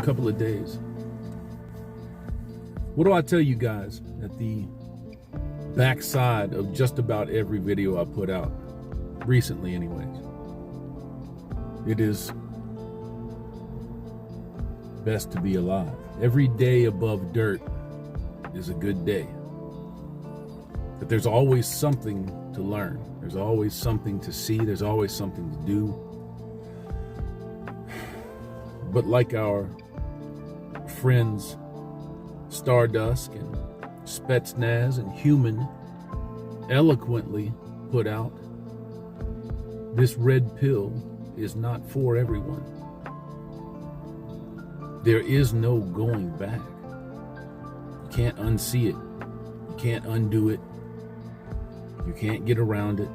couple of days. What do I tell you guys at the backside of just about every video I put out, recently anyways? It is best to be alive. Every day above dirt is a good day. But there's always something to learn. There's always something to see. There's always something to do. But like our friends Stardust and Spetsnaz and Human eloquently put out, this red pill is not for everyone. There is no going back. You can't unsee it. You can't undo it. You can't get around it.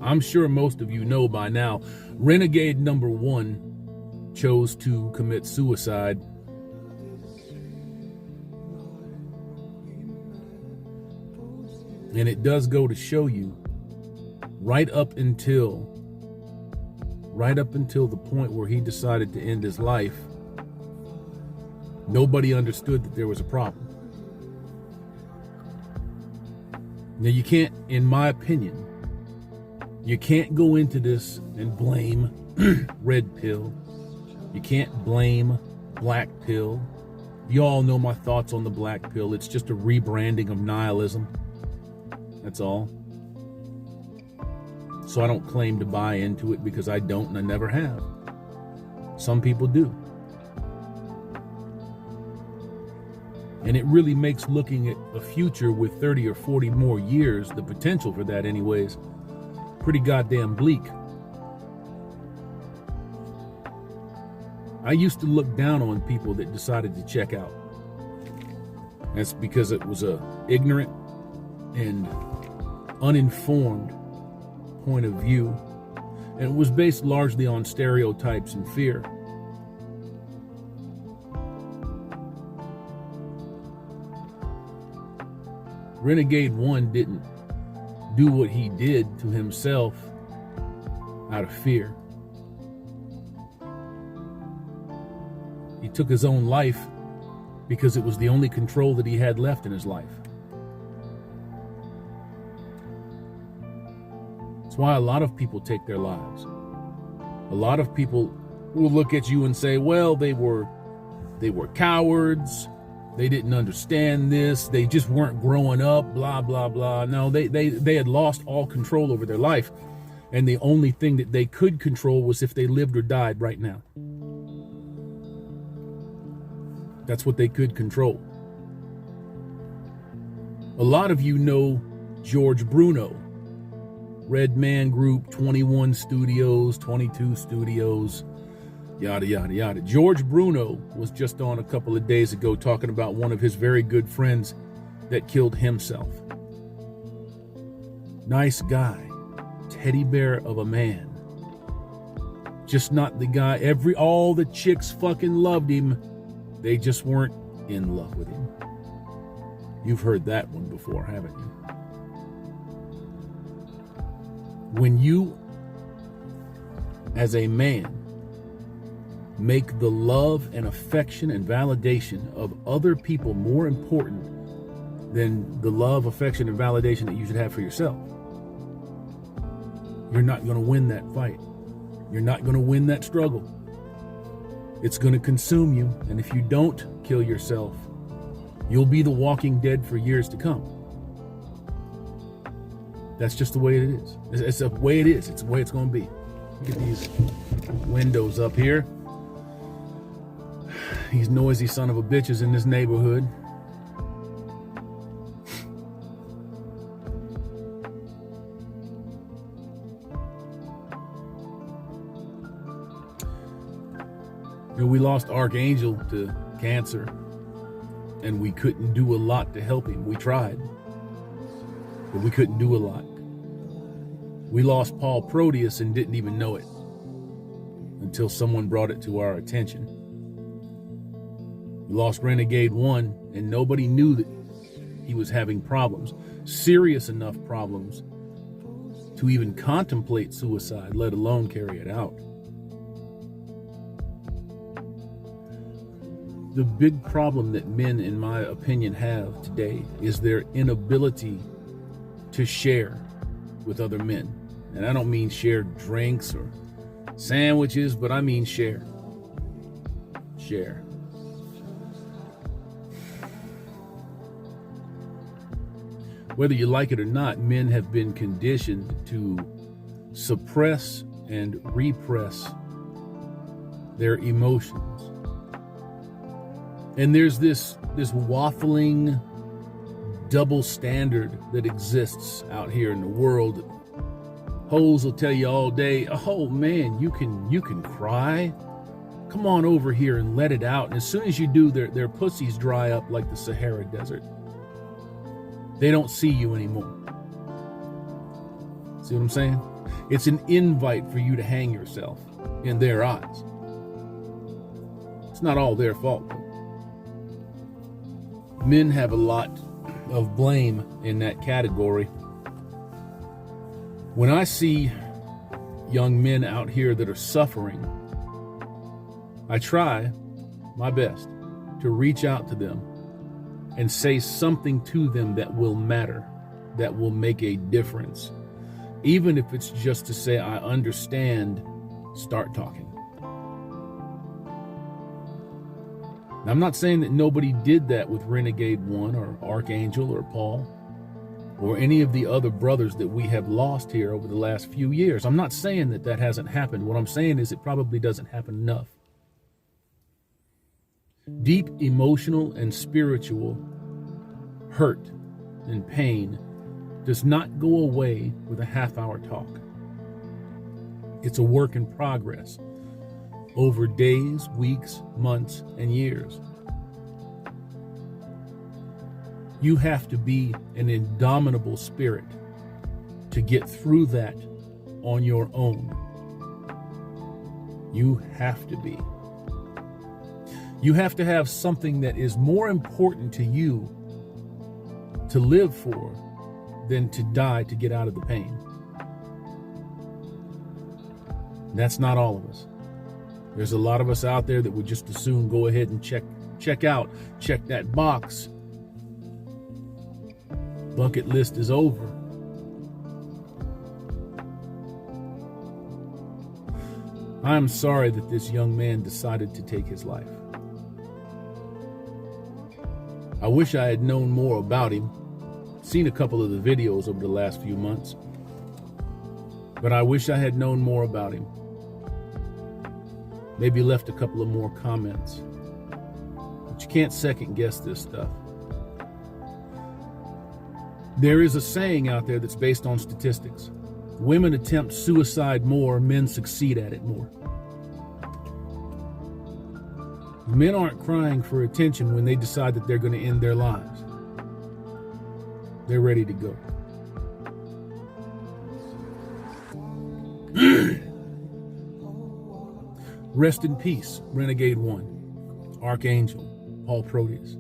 I'm sure most of you know by now, Renegade number 1 chose to commit suicide. And it does go to show you, right up until the point where he decided to end his life, nobody understood that there was a problem. Now you can't, in my opinion, you can't go into this and blame red pill. You can't blame black pill. You all know my thoughts on the black pill. It's just a rebranding of nihilism. That's all. So I don't claim to buy into it because I don't and I never have. Some people do. And it really makes looking at a future with 30 or 40 more years, the potential for that anyways, pretty goddamn bleak. I used to look down on people that decided to check out. That's because it was a ignorant and uninformed point of view, and it was based largely on stereotypes and fear. Renegade 1 didn't do what he did to himself out of fear. He took his own life because it was the only control that he had left in his life. That's why a lot of people take their lives. A lot of people will look at you and say, well, they were cowards. They didn't understand this. They just weren't growing up, blah, blah, blah. No, they had lost all control over their life. And the only thing that they could control was if they lived or died right now. That's what they could control. A lot of you know George Bruno, Red Man Group, 21 Studios, 22 Studios, yada, yada, yada. George Bruno was just on a couple of days ago talking about one of his very good friends that killed himself. Nice guy, teddy bear of a man. Just not the guy, all the chicks fucking loved him. They just weren't in love with him. You've heard that one before, haven't you? When you, as a man, make the love and affection and validation of other people more important than the love, affection, and validation that you should have for yourself, you're not going to win that fight. You're not going to win that struggle. It's going to consume you, and if you don't kill yourself, you'll be the walking dead for years to come. That's just the way it is. It's the way it is. It's the way it's going to be. Look at these windows up here. These noisy son of a bitches in this neighborhood. You know, we lost Archangel to cancer, and we couldn't do a lot to help him. We tried, but we couldn't do a lot. We lost Paul Proteus and didn't even know it until someone brought it to our attention. We lost Renegade 1, and nobody knew that he was having problems, serious enough problems, to even contemplate suicide, let alone carry it out. The big problem that men, in my opinion, have today is their inability to share with other men. And I don't mean share drinks or sandwiches, but I mean share. Share. Whether you like it or not, men have been conditioned to suppress and repress their emotions. And there's this waffling double standard that exists out here in the world. Hoes will tell you all day, oh man, you can cry. Come on over here and let it out. And as soon as you do, their pussies dry up like the Sahara Desert. They don't see you anymore. See what I'm saying? It's an invite for you to hang yourself in their eyes. It's not all their fault. Men have a lot of blame in that category. When I see young men out here that are suffering, I try my best to reach out to them and say something to them that will matter, that will make a difference. Even if it's just to say, I understand, start talking. Now, I'm not saying that nobody did that with Renegade 1 or Archangel or Paul or any of the other brothers that we have lost here over the last few years. I'm not saying that that hasn't happened. What I'm saying is it probably doesn't happen enough. Deep emotional and spiritual hurt and pain does not go away with a half-hour talk. It's a work in progress over days, weeks, months, and years. You have to be an indomitable spirit to get through that on your own. You have to be. You have to have something that is more important to you to live for than to die to get out of the pain. That's not all of us. There's a lot of us out there that would just as soon go ahead and check out, check that box. Bucket list is over. I'm sorry that this young man decided to take his life. I wish I had known more about him, seen a couple of the videos over the last few months, but I wish I had known more about him. Maybe left a couple of more comments. But you can't second guess this stuff. There is a saying out there that's based on statistics. Women attempt suicide more, men succeed at it more. Men aren't crying for attention when they decide that they're going to end their lives. They're ready to go. Rest in peace, Renegade 1, Archangel, Paul Proteus.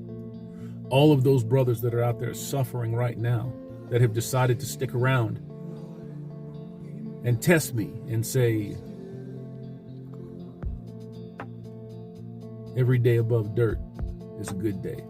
All of those brothers that are out there suffering right now, that have decided to stick around and test me and say, every day above dirt is a good day.